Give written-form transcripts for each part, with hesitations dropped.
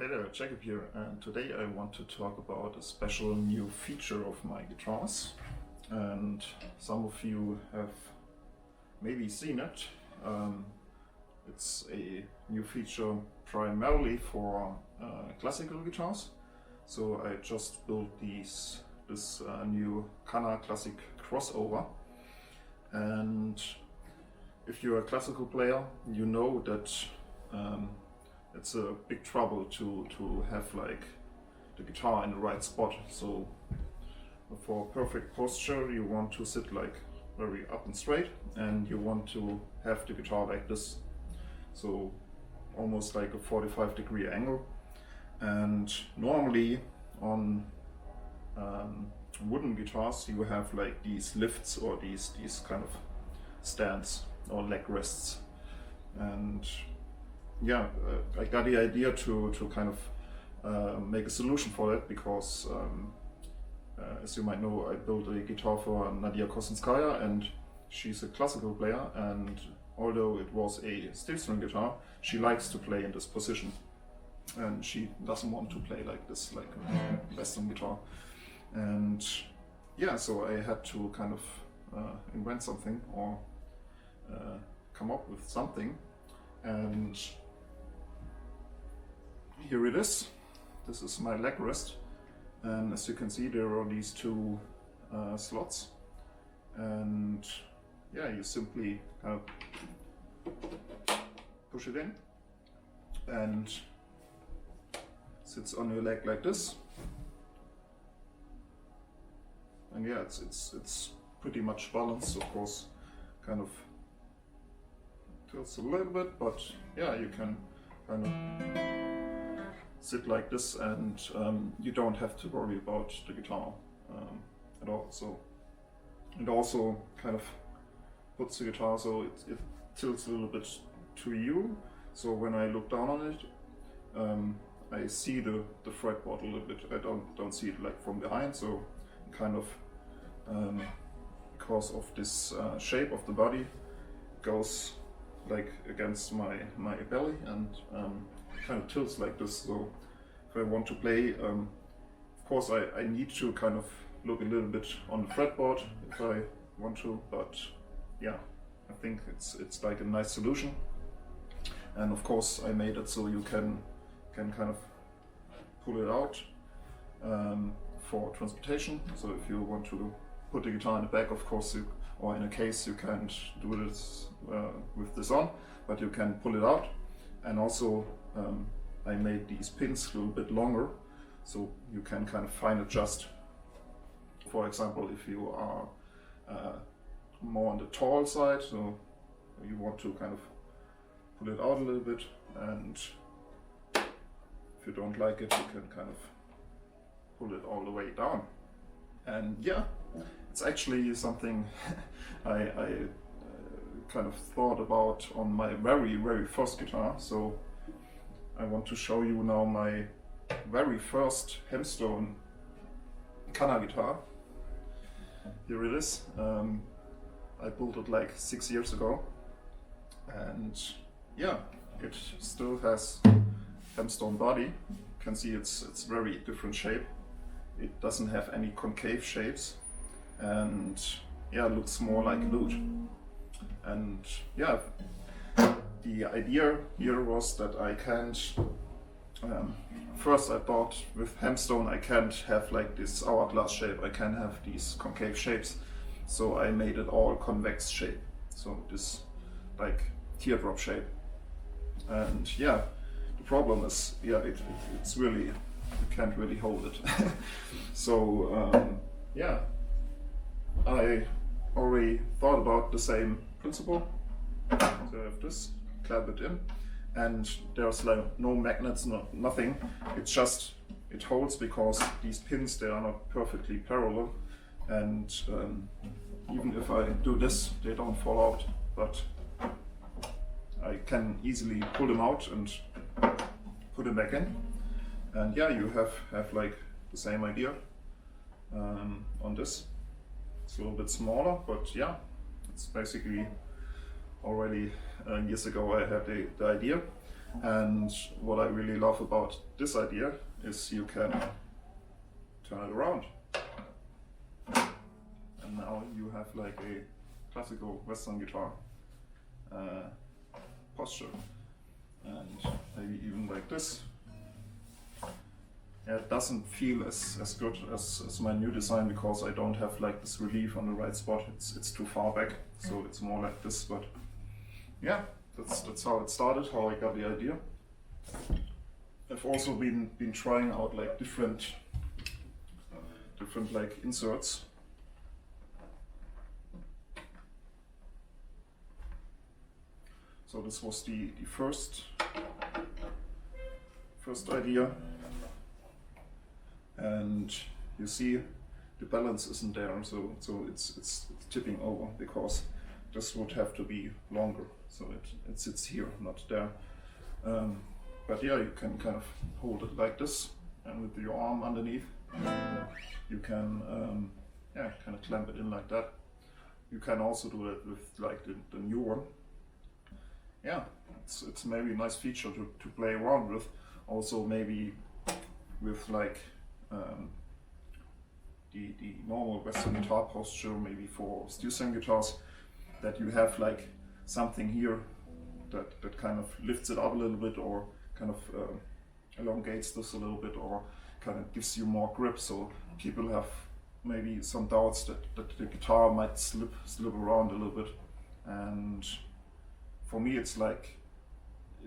Hey there, Jakob here, and today I want to talk about a special new feature of my guitars. And some of you have maybe seen it. It's a new feature primarily for classical guitars. So I just built this new CannaClassicCrossover. And if you're a classical player, you know that it's a big trouble to have like the guitar in the right spot. So for perfect posture, you want to sit like very up and straight, and you want to have the guitar like this, so almost like a 45-degree angle. And normally on wooden guitars you have like these lifts or these kind of stands or leg rests. And yeah, I got the idea to kind of make a solution for that, because as you might know, I built a guitar for Nadia Kosinskaya, and she's a classical player, and although it was a steel string guitar, she likes to play in this position, and she doesn't want to play like this, like a Western guitar. And yeah, so I had to kind of invent something, or come up with something. And here it is. This is my leg rest, and as you can see, there are these two slots, and yeah, you simply kind of push it in, and sits on your leg like this. And yeah, it's pretty much balanced. Of course, kind of tilts a little bit, but yeah, you can kind of sit like this, and you don't have to worry about the guitar at all. So it also kind of puts the guitar so it tilts a little bit to you. So when I look down on it, I see the fretboard a little bit. I don't see it like from behind. So kind of because of this shape of the body, goes like against my belly, and kind of tilts like this. So if I want to play, of course I need to kind of look a little bit on the fretboard if I want to, but yeah, I think it's like a nice solution. And of course I made it so you can kind of pull it out for transportation. So if you want to put the guitar in the back, of course, or in a case, you can't do this with this on, but you can pull it out. And also I made these pins a little bit longer, so you can kind of fine adjust. For example, if you are more on the tall side, so you want to kind of pull it out a little bit, and if you don't like it, you can kind of pull it all the way down. And yeah, it's actually something I kind of thought about on my very first guitar. So I want to show you now my very first Hempstone Canna guitar. Here it is. I built it like 6 years ago, and yeah, it still has Hempstone body. You can see it's very different shape. It doesn't have any concave shapes, and yeah, it looks more like lute. And yeah, the idea here was that I can't, first I thought with Hempstone I can't have like this hourglass shape, I can have these concave shapes. So I made it all convex shape, so this like teardrop shape. And yeah, the problem is, yeah, it's really, you can't really hold it. So yeah, I already thought about the same principle. So I have this, clamp it in, and there's like no magnets, nothing. It's just, it holds because these pins, they are not perfectly parallel, and even if I do this, they don't fall out, but I can easily pull them out and put them back in. And yeah, you have like the same idea on this. It's a little bit smaller, but yeah, it's basically already years ago I had the idea. And what I really love about this idea is you can turn it around. And now you have like a classical Western guitar posture. And maybe even like this. Yeah, it doesn't feel as good as my new design because I don't have like this relief on the right spot. It's too far back, so it's more like this. But yeah, that's how it started, how I got the idea. I've also been trying out like different like inserts. So this was the first idea. And you see the balance isn't there, so it's tipping over because this would have to be longer, so it sits here, not there. But yeah, you can kind of hold it like this, and with your arm underneath you can yeah, kind of clamp it in like that. You can also do it with like the new one. Yeah, it's maybe a nice feature to play around with. Also maybe with like the normal Western guitar posture, maybe for steel string guitars, that you have like something here that kind of lifts it up a little bit, or kind of elongates this a little bit, or kind of gives you more grip. So people have maybe some doubts that the guitar might slip around a little bit. And for me, it's like,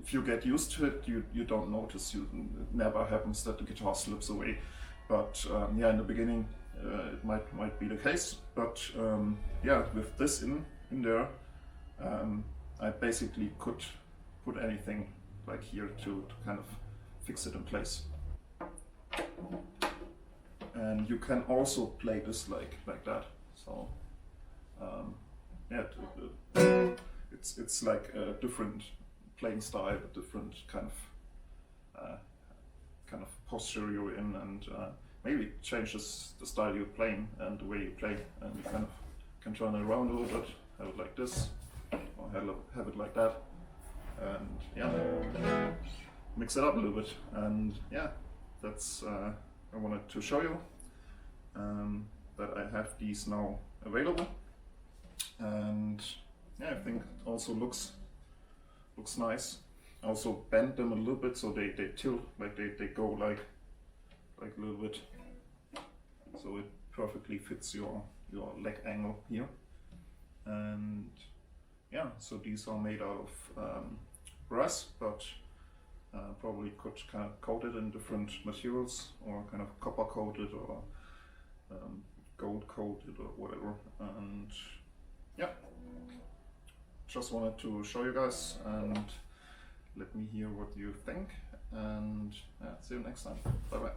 if you get used to it, you don't notice. It never happens that the guitar slips away. But yeah, in the beginning it might be the case. But yeah, with this in there, I basically could put anything like here to kind of fix it in place. And you can also play this like that. So yeah, it's like a different playing style, a different kind of posture you're in, and maybe it changes the style you're playing and the way you play, and you kind of can turn it around a little bit, have it like this, or have it like that, and yeah, mix it up a little bit. And yeah, that's I wanted to show you that I have these now available, and yeah, I think it also looks nice. I also bend them a little bit so they tilt, like they go like a little bit, so it perfectly fits your leg angle here. And yeah, so these are made out of brass, but probably could kind of coat it in different materials, or kind of copper coated, or gold coated, or whatever. And yeah, just wanted to show you guys, and let me hear what you think, and see you next time. Bye bye.